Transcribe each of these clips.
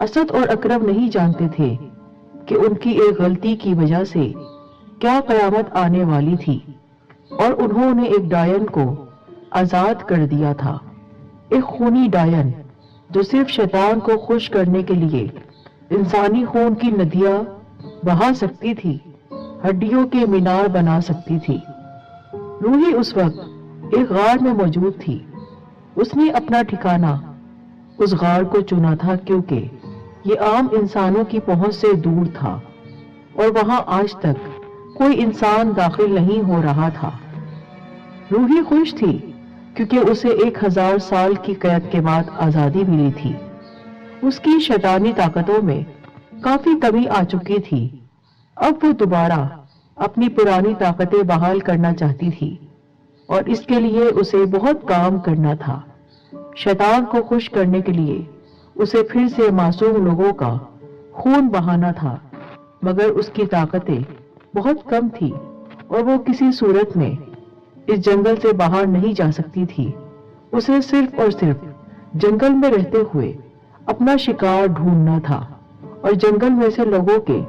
اسد اور اکرم نہیں جانتے تھے کہ ان کی ایک غلطی کی وجہ سے کیا قیامت آنے والی تھی، اور انہوں نے ایک ڈائن کو آزاد کر دیا تھا، ایک خونی ڈائن جو صرف شیطان کو خوش کرنے کے لیے انسانی خون کی ندیاں بہا سکتی تھی، ہڈیوں کے مینار بنا سکتی تھی۔ روحی اس وقت ایک غار میں موجود تھی۔ اس نے اپنا ٹھکانہ اس غار کو چنا تھا کیونکہ یہ عام انسانوں کی پہنچ سے دور تھا اور وہاں آج تک کوئی انسان داخل نہیں ہو رہا تھا۔ روحی خوش تھی کیونکہ اسے 1000 سال کی قید کے بعد آزادی ملی تھی۔ اس کی شیطانی طاقتوں میں کافی کمی آ چکی تھی۔ اب وہ دوبارہ اپنی پرانی طاقتیں بحال کرنا چاہتی تھی اور اس کے لیے اسے بہت کام کرنا تھا۔ شیطان کو خوش کرنے کے لیے اسے پھر سے معصوم لوگوں کا خون بہانا تھا، مگر اس کی طاقتیں بہت کم تھی اور وہ کسی صورت میں اس جنگل سے باہر نہیں جا سکتی تھی۔ اسے صرف اور صرف جنگل میں رہتے ہوئے اپنا شکار ڈھونڈنا تھا اور جنگل میں سے لوگوں کے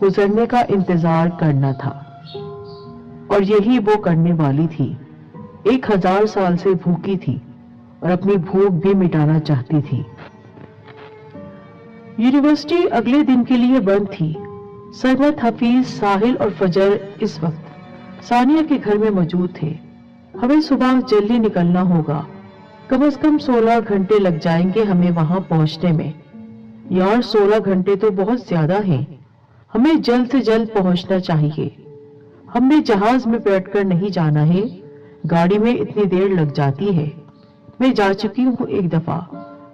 گزرنے کا انتظار کرنا تھا، اور یہی وہ کرنے والی تھی۔ 1000 سال سے بھوکی تھی اور اپنی بھوک بھی مٹانا چاہتی تھی۔ یونیورسٹی اگلے دن کے لیے بند تھی۔ سرمد، حفیظ، ساحل اور فجر اس وقت ثانیہ کے گھر میں موجود تھے۔ ہمیں صبح جلدی نکلنا ہوگا، کم از کم 16 گھنٹے لگ جائیں گے ہمیں وہاں پہنچنے میں۔ یار 16 گھنٹے تو بہت زیادہ ہیں، ہمیں جلد سے جلد پہنچنا چاہیے۔ ہم نے جہاز میں بیٹھ کر نہیں جانا ہے، گاڑی میں اتنی دیر لگ جاتی ہے۔ میں جا چکی ہوں ایک دفعہ،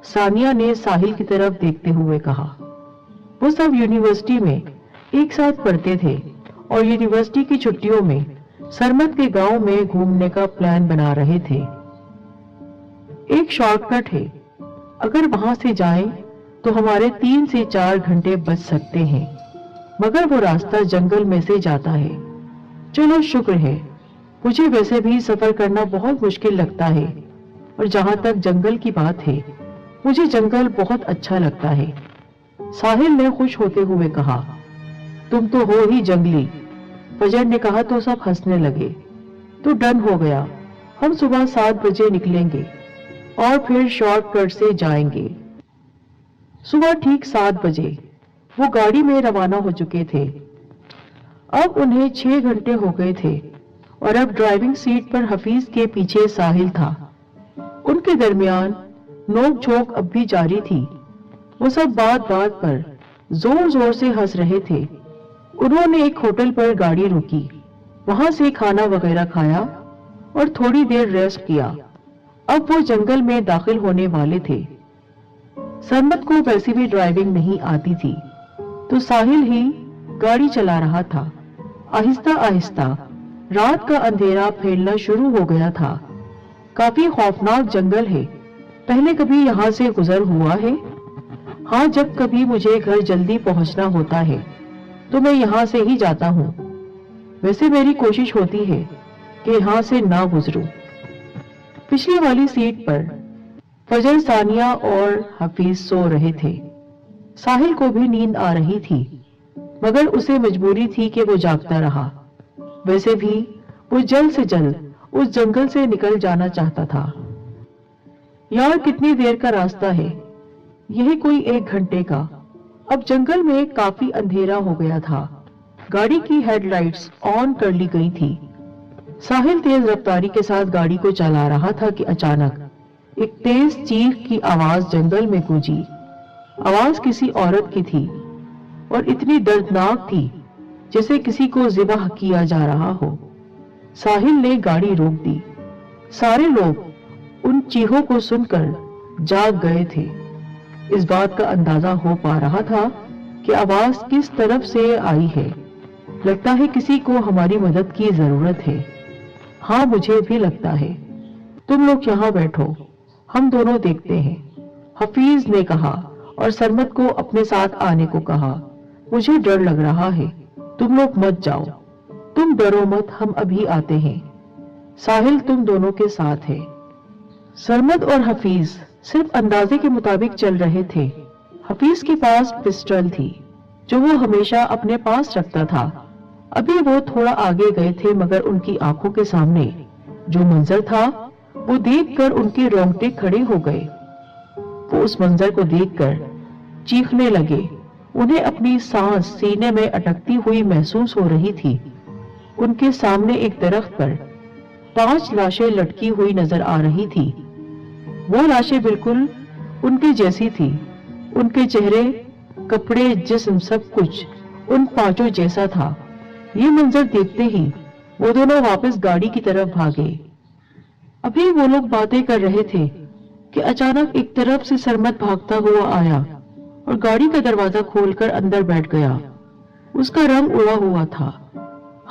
ثانیہ نے ساحل کی طرف دیکھتے ہوئے کہا۔ وہ سب یونیورسٹی میں ایک ساتھ پڑھتے تھے اور یونیورسٹی کی چھٹیوں میں سرمد کے گاؤں میں گھومنے کا پلان بنا رہے تھے۔ ایک شارٹ کٹ ہے، اگر وہاں سے جائیں تو ہمارے 3 سے 4 گھنٹے بچ سکتے ہیں، مگر وہ راستہ جنگل میں سے جاتا ہے۔ چلو شکر ہے، مجھے ویسے بھی سفر کرنا بہت مشکل لگتا ہے، اور جہاں تک جنگل کی بات ہے مجھے جنگل بہت اچھا لگتا ہے۔ ساحل نے خوش ہوتے ہوئے کہا، تم تو ہو ہی جنگلی۔ فجر نے کہا تو سب ہنسنے لگے۔ تو ڈن ہو گیا، ہم صبح 7 بجے نکلیں گے اور پھر شارٹ کٹ سے جائیں گے۔ صبح ٹھیک 7 بجے وہ گاڑی میں روانہ ہو چکے تھے۔ اب انہیں 6 گھنٹے ہو گئے تھے اور اب ڈرائیونگ سیٹ پر حفیظ کے پیچھے ساحل تھا۔ ان کے درمیان نوک جھونک اب بھی جاری تھی۔ وہ سب بات بات پر زور زور سے ہنس رہے تھے۔ انہوں نے ایک ہوٹل پر گاڑی روکی، وہاں سے کھانا وغیرہ کھایا اور تھوڑی دیر ریسٹ کیا۔ اب وہ جنگل میں داخل ہونے والے تھے۔ سرمد کو ویسے بھی ڈرائیونگ نہیں آتی تھی، تو ساحل ہی گاڑی چلا رہا تھا۔ آہستہ آہستہ رات کا اندھیرا پھیلنا شروع ہو گیا تھا۔ کافی خوفناک جنگل ہے، پہلے کبھی یہاں سے گزر ہوا ہے؟ ہاں، جب کبھی مجھے گھر جلدی پہنچنا ہوتا ہے تو میں یہاں سے ہی جاتا ہوں۔ ویسے میری کوشش ہوتی ہے کہ یہاں سے نہ گزروں۔ پچھلی والی سیٹ پر فجر، ثانیہ اور حفیظ سو رہے تھے۔ ساحل کو بھی نیند آ رہی تھی، مگر اسے مجبوری تھی کہ وہ جاگتا رہا۔ ویسے بھی وہ جلد سے جلد اس جنگل سے نکل جانا چاہتا تھا۔ یار کتنی دیر کا راستہ ہے؟ یہ کوئی 1 گھنٹے کا۔ اب جنگل میں کافی اندھیرا ہو گیا تھا۔ گاڑی کی ہیڈ لائٹس آن کر لی گئی تھی۔ ساحل تیز رفتاری کے ساتھ گاڑی کو چلا رہا تھا کہ اچانک ایک تیز چیخ کی آواز جنگل میں گونجی۔ آواز کسی عورت کی تھی اور اتنی دردناک تھی جیسے کسی کو ذبح کیا جا رہا ہو۔ ساحل نے گاڑی روک دی۔ سارے لوگ ان چیخوں کو سن کر جاگ گئے تھے۔ اس بات کا اندازہ ہو پا رہا تھا کہ آواز کس طرف سے آئی ہے۔ لگتا ہے کسی کو ہماری مدد کی ضرورت ہے۔ ہاں، مجھے بھی لگتا ہے۔ تم لوگ یہاں بیٹھو، ہم دونوں دیکھتے ہیں، حفیظ نے کہا اور سرمد کو اپنے ساتھ آنے کو کہا۔ مجھے ڈر لگ رہا ہے، تم لوگ مت جاؤ۔ تم ڈرو مت، ہم ابھی آتے ہیں۔ ساحل تم دونوں کے ساتھ ہے۔ سرمد اور حفیظ صرف اندازے کے مطابق چل رہے تھے۔ حفیظ کے پاس پسٹل تھی جو وہ ہمیشہ اپنے پاس رکھتا تھا۔ ابھی وہ تھوڑا آگے گئے تھے مگر ان کی آنکھوں کے سامنے جو منظر تھا وہ دیکھ کر ان کے رونگٹے کھڑے ہو گئے۔ وہ اس منظر کو دیکھ کر چیخنے لگے۔ انہیں اپنی سانس سینے میں اٹکتی ہوئی محسوس ہو رہی تھی۔ ان کے سامنے ایک درخت پر 5 لاشیں لٹکی ہوئی نظر آ رہی تھی۔ وہ لاشیں بالکل ان کے جیسی تھی۔ ان کے چہرے، کپڑے، جسم، سب کچھ ان 5 جیسا تھا۔ یہ منظر دیکھتے ہی وہ دونوں واپس گاڑی کی طرف بھاگے۔ ابھی وہ لوگ باتیں کر رہے تھے کہ اچانک ایک طرف سے سرمد بھاگتا ہوا آیا اور گاڑی کا دروازہ کھول کر اندر بیٹھ گیا۔ اس کا رنگ اڑا ہوا تھا۔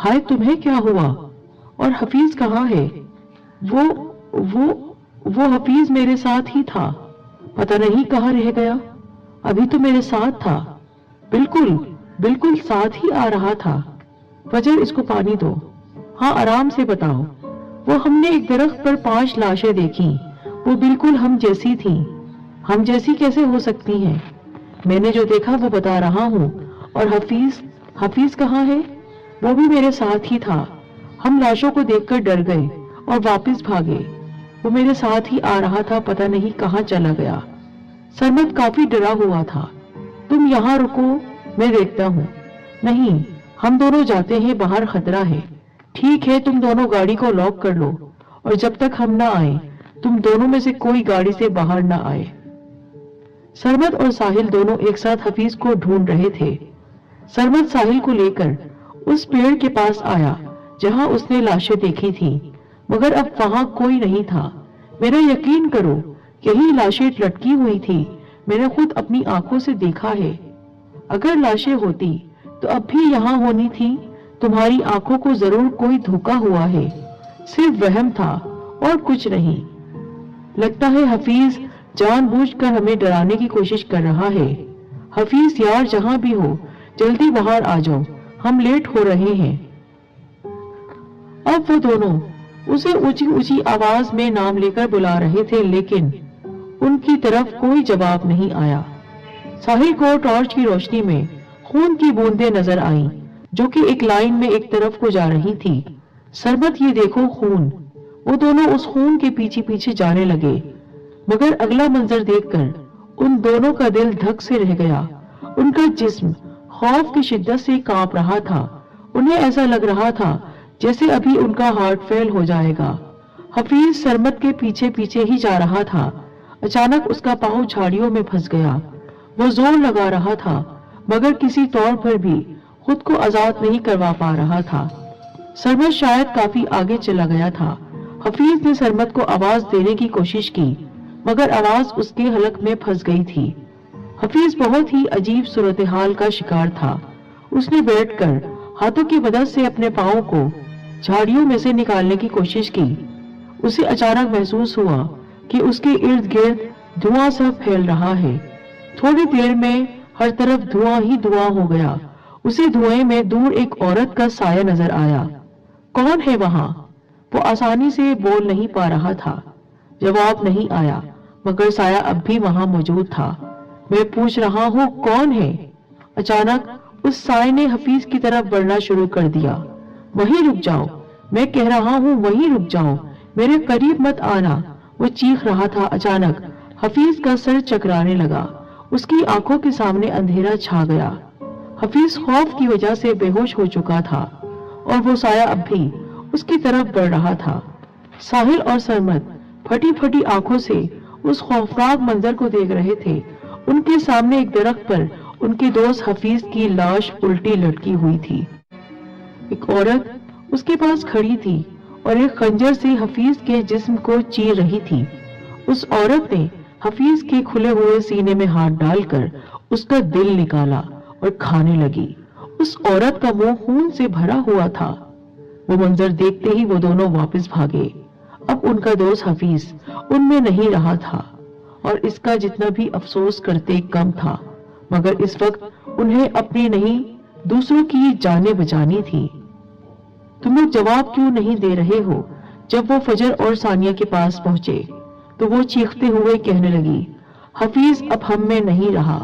ہائے، تمہیں کیا ہوا؟ اور حفیظ کہاں ہے؟ وہ حفیظ میرے ساتھ ہی تھا، پتہ نہیں کہاں رہ گیا۔ ابھی تو میرے ساتھ تھا، بالکل ساتھ ہی آ رہا تھا۔ فجر، اس کو پانی دو۔ ہاں، آرام سے بتاؤ۔ وہ ہم نے ایک درخت پر 5 لاشیں دیکھی، وہ بالکل ہم جیسی تھیں۔ ہم جیسی کیسے ہو سکتی ہیں؟ میں نے جو دیکھا وہ بتا رہا ہوں۔ اور حفیظ کہاں ہے؟ وہ بھی میرے ساتھ ہی تھا۔ ہم لاشوں کو دیکھ کر ڈر گئے اور واپس بھاگے۔ وہ میرے ساتھ ہی آ رہا تھا، پتہ نہیں کہاں چلا گیا۔ سرمد کافی ڈرا ہوا تھا۔ تم یہاں رکو، میں دیکھتا ہوں۔ نہیں، ہم دونوں جاتے ہیں، باہر خطرہ ہے۔ ٹھیک ہے، تم دونوں گاڑی کو لاک کر لو اور جب تک ہم نہ آئیں تم دونوں میں سے کوئی گاڑی سے باہر نہ آئے۔ سرمد اور ساحل دونوں ایک ساتھ حفیظ کو ڈھونڈ رہے تھے۔ سرمد ساحل کو لے کر اس پیڑ کے پاس آیا جہاں اس نے لاشیں دیکھی تھی، مگر اب وہاں کوئی نہیں تھا۔ میرا یقین کرو، یہی لاشیں لٹکی ہوئی تھی، میں نے خود اپنی آنکھوں سے دیکھا ہے۔ اگر لاشیں ہوتی تو اب بھی یہاں ہونی تھی۔ تمہاری آنکھوں کو ضرور کوئی دھوکا ہوا ہے، صرف وہم تھا اور کچھ نہیں۔ لگتا ہے حفیظ جان بوجھ کر ہمیں ڈرانے کی کوشش کر رہا ہے۔ حفیظ یار، جہاں بھی ہو جلدی باہر آ جاؤ، ہم لیٹ ہو رہے ہیں۔ اب وہ دونوں اسے اونچی اونچی آواز میں نام لے کر بلا رہے تھے لیکن ان کی طرف کوئی جواب نہیں آیا۔ ساحل کو ٹارچ کی روشنی میں خون کی بوندیں نظر آئیں جو کہ ایک لائن میں ایک طرف کو جا رہی تھی۔ سرمد، یہ دیکھو خون۔ وہ دونوں اس خون کے پیچھے پیچھے جانے لگے مگر اگلا منظر دیکھ کر ان دونوں کا دل دھک سے رہ گیا۔ ان کا جسم خوف کی شدت سے کانپ رہا تھا۔ انہیں ایسا لگ رہا تھا جیسے ابھی ان کا ہارٹ فیل ہو جائے گا۔ حفیظ سرمد کے پیچھے پیچھے ہی جا رہا تھا۔ اچانک اس کا پاؤں جھاڑیوں میں پھنس گیا۔ وہ زور لگا رہا تھا مگر کسی طور پر بھی خود کو آزاد نہیں کروا پا رہا تھا۔ سرمد شاید کافی آگے چلا گیا تھا۔ حفیظ نے سرمد کو آواز دینے کی کوشش کی مگر آواز اس کے حلق میں پھنس گئی تھی۔ حفیظ بہت ہی عجیب صورتحال کا شکار تھا۔ اس نے بیٹھ کر ہاتھوں کی مدد سے اپنے پاؤں کو جھاڑیوں میں سے نکالنے کی کوشش کی۔ اسے اچانک محسوس ہوا کہ اس کے ارد گرد دھواں سا پھیل رہا ہے۔ تھوڑی دیر میں ہر طرف دھواں ہی دھواں ہو گیا۔ اسے دھوئیں میں دور ایک عورت کا سایہ نظر آیا۔ کون ہے وہاں؟ وہ آسانی سے بول نہیں پا رہا تھا۔ جواب نہیں آیا مگر سایہ اب بھی وہاں موجود تھا۔ میں پوچھ رہا ہوں کون ہے؟ اچانک اس سائے نے حفیظ کی طرف بڑھنا شروع کر دیا۔ وہیں رک جاؤ، میں کہہ رہا ہوں وہیں رک جاؤ، میرے قریب مت آنا، وہ چیخ رہا تھا۔ اچانک حفیظ کا سر چکرانے لگا۔ اس کی آنکھوں کے سامنے اندھیرا چھا گیا۔ حفیظ خوف کی وجہ سے بے ہوش ہو چکا تھا اور وہ سایہ اب بھی اس کی طرف بڑھ رہا تھا۔ ساحل اور سرمد پھٹی پھٹی آنکھوں سے اس خوفناک منظر کو دیکھ رہے تھے۔ ان کے سامنے ایک درخت پر ان کے دوست حفیظ کی لاش الٹی لٹکی ہوئی تھی۔ ایک عورت اس کے پاس کھڑی تھی اور ایک خنجر سے حفیظ کے جسم کو چیر رہی تھی۔ اس عورت نے حفیظ کے کھلے ہوئے سینے میں ہاتھ ڈال کر اس کا دل نکالا اور کھانے لگی۔ اس عورت کا منہ خون سے بھرا ہوا تھا۔ وہ منظر دیکھتے ہی وہ دونوں واپس بھاگے۔ اب ان کا دوست حفیظ ان میں نہیں رہا تھا اور اس کا جتنا بھی افسوس کرتے کم تھا، مگر اس وقت انہیں اپنی نہیں دوسروں کی جانیں بچانی تھی۔ تم لوگ جواب کیوں نہیں دے رہے ہو؟ جب وہ فجر اور ثانیہ کے پاس پہنچے تو وہ چیختے ہوئے کہنے لگی، حفیظ اب ہم میں نہیں رہا،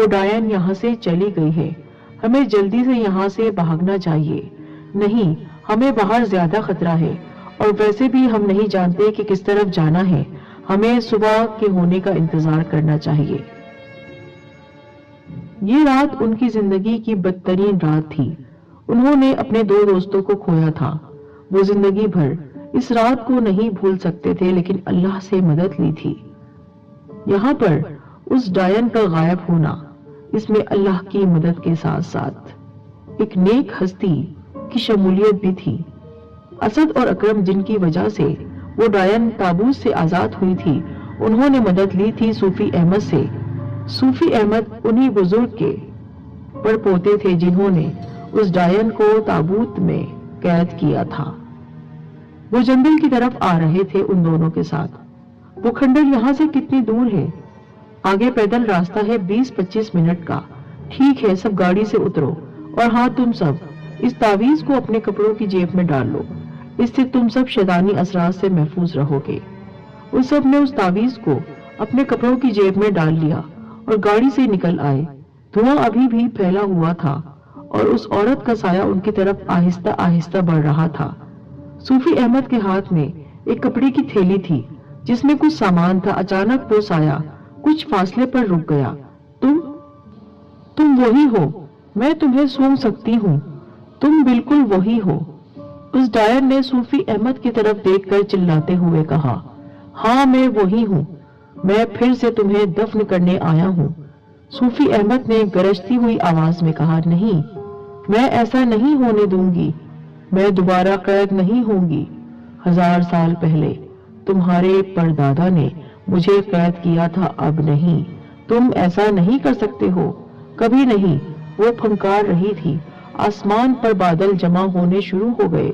وہ ڈائن یہاں سے چلی گئی ہے، ہمیں جلدی سے یہاں سے بھاگنا چاہیے۔ نہیں، ہمیں باہر زیادہ خطرہ ہے، اور ویسے بھی ہم نہیں جانتے کہ کس طرف جانا ہے، ہمیں صبح کے ہونے کا انتظار کرنا چاہیے۔ یہ رات ان کی زندگی کی بدترین رات تھی۔ انہوں نے اپنے 2 دوستوں کو کھویا تھا۔ وہ زندگی بھر اس رات کو نہیں بھول سکتے تھے، لیکن اللہ سے مدد لی تھی۔ یہاں پر اس ڈائن کا غائب ہونا، اس میں اللہ کی مدد کے ساتھ ساتھ ایک نیک ہستی کی شمولیت بھی تھی۔ اسد اور اکرم، جن کی وجہ سے وہ ڈائن تابوت سے آزاد ہوئی تھی، انہوں نے مدد لی تھی صوفی احمد سے۔ صوفی احمد انہی بزرگ کے پڑ پوتے تھے جنہوں نے اس ڈائن کو تابوت میں قید کیا تھا۔ وہ جنگل کی طرف آ رہے تھے ان دونوں کے ساتھ۔ وہ کھنڈر یہاں سے کتنی دور ہے؟ آگے پیدل راستہ ہے 20-25 منٹ کا۔ ٹھیک ہے، سب گاڑی سے اترو، اور ہاں تم سب اس تعویذ کو اپنے کپڑوں کی جیب میں ڈال لو، اس سے تم سب شیطانی اثرات سے محفوظ رہو گے۔ وہ سب نے اس تعویذ کو اپنے کپڑوں کی جیب میں ڈال لیا اور گاڑی سے نکل آئے۔ دھواں ابھی بھی پھیلا ہوا تھا اور اس عورت کا سایہ ان کی طرف آہستہ آہستہ بڑھ رہا تھا۔ صوفی احمد کے ہاتھ میں ایک کپڑے کی تھیلی تھی جس میں کچھ سامان تھا۔ اچانک وہ سایہ کچھ فاصلے پر رک گیا۔ تم وہی ہو، میں تمہیں سونگ سکتی ہوں، تم بالکل وہی ہو۔ اس ڈائر نے صوفی احمد کی طرف دیکھ کر چلاتے ہوئے کہا، ہاں میں وہی ہوں، میں پھر سے تمہیں دفن کرنے آیا ہوں۔ صوفی احمد نے گرجتی ہوئی آواز میں کہا، نہیں، میں ایسا نہیں ہونے دوں گی، میں دوبارہ قید نہیں ہوں گی۔ 1000 سال پہلے تمہارے پردادا نے مجھے قید کیا تھا، اب نہیں، تم ایسا نہیں کر سکتے ہو، کبھی نہیں۔ وہ پھنکار رہی تھی۔ آسمان پر بادل جمع ہونے شروع ہو گئے،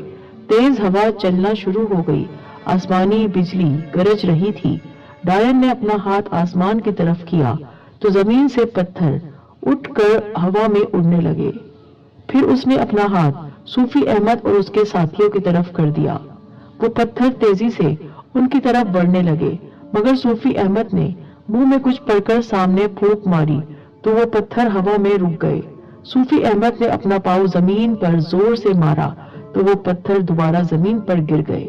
تیز ہوا چلنا شروع ہو گئی، آسمانی بجلی گرج رہی تھی۔ ڈائن نے اپنا ہاتھ آسمان کی طرف کیا تو زمین سے پتھر اٹھ کر ہوا میں اڑنے لگے۔ پھر اس نے اپنا ہاتھ صوفی احمد اور اس کے ساتھیوں کی طرف کر دیا۔ وہ پتھر تیزی سے ان کی طرف بڑھنے لگے، مگر صوفی احمد نے منہ میں کچھ پڑ کر سامنے پھونک ماری تو وہ پتھر ہوا میں رک گئے۔ صوفی احمد نے اپنا پاؤں زمین پر زور سے مارا تو وہ پتھر دوبارہ زمین پر گر گئے۔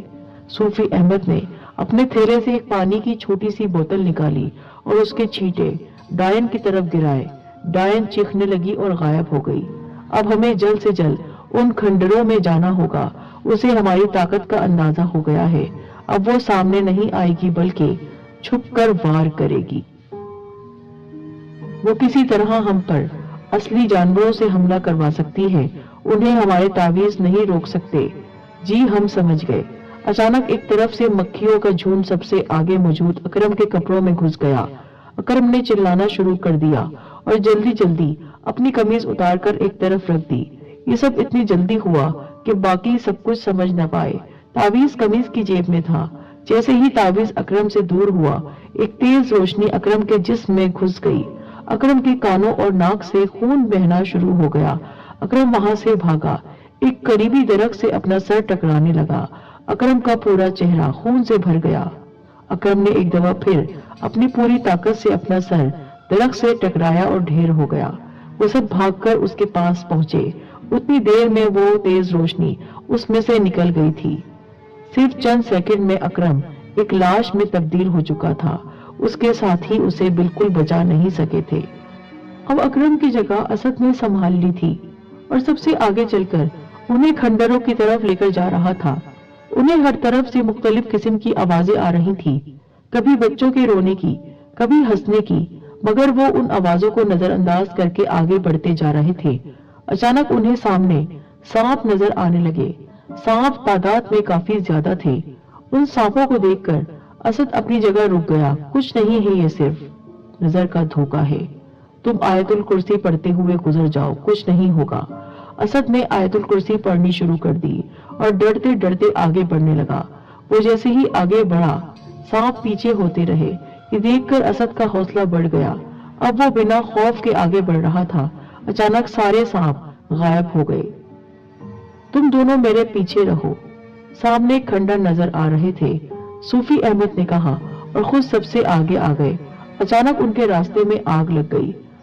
صوفی احمد نے اپنے تھیلے سے ایک پانی کی چھوٹی سی بوتل نکالی اور اس کے چھینٹے ڈائن کی طرف گرائے۔ ڈائن چیخنے لگی اور غائب ہو گئی۔ اب ہمیں جلد سے جلد ان کھنڈروں میں جانا ہوگا، اسے ہماری طاقت کا اندازہ ہو گیا ہے۔ اب وہ سامنے نہیں آئے گی بلکہ چھپ کر وار کرے گی۔ وہ کسی طرح ہم پر اصلی جانوروں سے حملہ کروا سکتی ہے، انہیں ہمارے تعویذ نہیں روک سکتے۔ جی ہم سمجھ گئے۔ اچانک ایک طرف سے مکھیوں کا جھنڈ سب سے آگے موجود اکرم کے کپڑوں میں گھس گیا۔ اکرم نے چلانا شروع کر دیا اور جلدی جلدی اپنی قمیض اتار کر ایک طرف رکھ دی۔ یہ سب اتنی جلدی ہوا کہ باقی سب کچھ سمجھ نہ پائے۔ تعویذ قمیض کی جیب میں تھا۔ جیسے ہی تعویذ اکرم سے دور ہوا، ایک تیز روشنی اکرم کے جسم میں گھس گئی۔ اکرم کے کانوں اور ناک سے خون بہنا شروع ہو گیا۔ اکرم وہاں سے بھاگا، ایک قریبی درخت سے اپنا سر ٹکرانے لگا۔ اکرم کا پورا چہرہ خون سے بھر گیا۔ اکرم نے ایک دفعہ پھر اپنی پوری طاقت سے اپنا سر درخت سے ٹکرایا اور ڈھیر ہو گیا۔ وہ سب بھاگ کر اس کے پاس پہنچے۔ اتنی دیر میں وہ تیز روشنی اس میں سے نکل گئی تھی۔ صرف چند سیکنڈ میں اکرم ایک لاش میں تبدیل ہو چکا تھا۔ اس کے ساتھی اسے بالکل بچا نہیں سکے تھے۔ اب اکرم کی جگہ اسد نے سنبھال لی تھی اور سب سے آگے چل کر انہیں کھنڈروں کی طرف لے کر جا رہا تھا۔ انہیں ہر طرف سے مختلف قسم کی آوازیں آ رہی تھی، کبھی بچوں کے رونے کی، کبھی ہنسنے کی، مگر وہ ان آوازوں کو نظر انداز کر کے آگے بڑھتے جا رہے تھے۔ اچانک انہیں سامنے سانپ نظر آنے لگے۔ سانپ تعداد میں کافی زیادہ تھے۔ ان سانپوں کو دیکھ کر اسد اپنی جگہ رک گیا۔ کچھ نہیں ہے، یہ صرف نظر کا دھوکہ ہے۔ تم آیت الکرسی پڑھتے ہوئے گزر جاؤ، کچھ نہیں ہوگا۔ اسد نے آیت الکرسی پڑھنی شروع کر دی اور ڈرتے ڈرتے آگے بڑھنے لگا۔ وہ جیسے ہی آگے بڑھا، سانپ پیچھے ہوتے رہے۔ یہ دیکھ کر اسد کا حوصلہ بڑھ گیا۔ اب وہ بنا خوف کے آگے بڑھ رہا تھا۔ اچانک سارے سانپ غائب ہو گئے۔ تم دونوں میرے پیچھے رہو۔ سامنے کھنڈر نظر آ رہے تھے، صوفی احمد نے کہا، اور خود سب سے آگے آ گئے۔ اچانک ان کے راستے میں آگ لگ گئی۔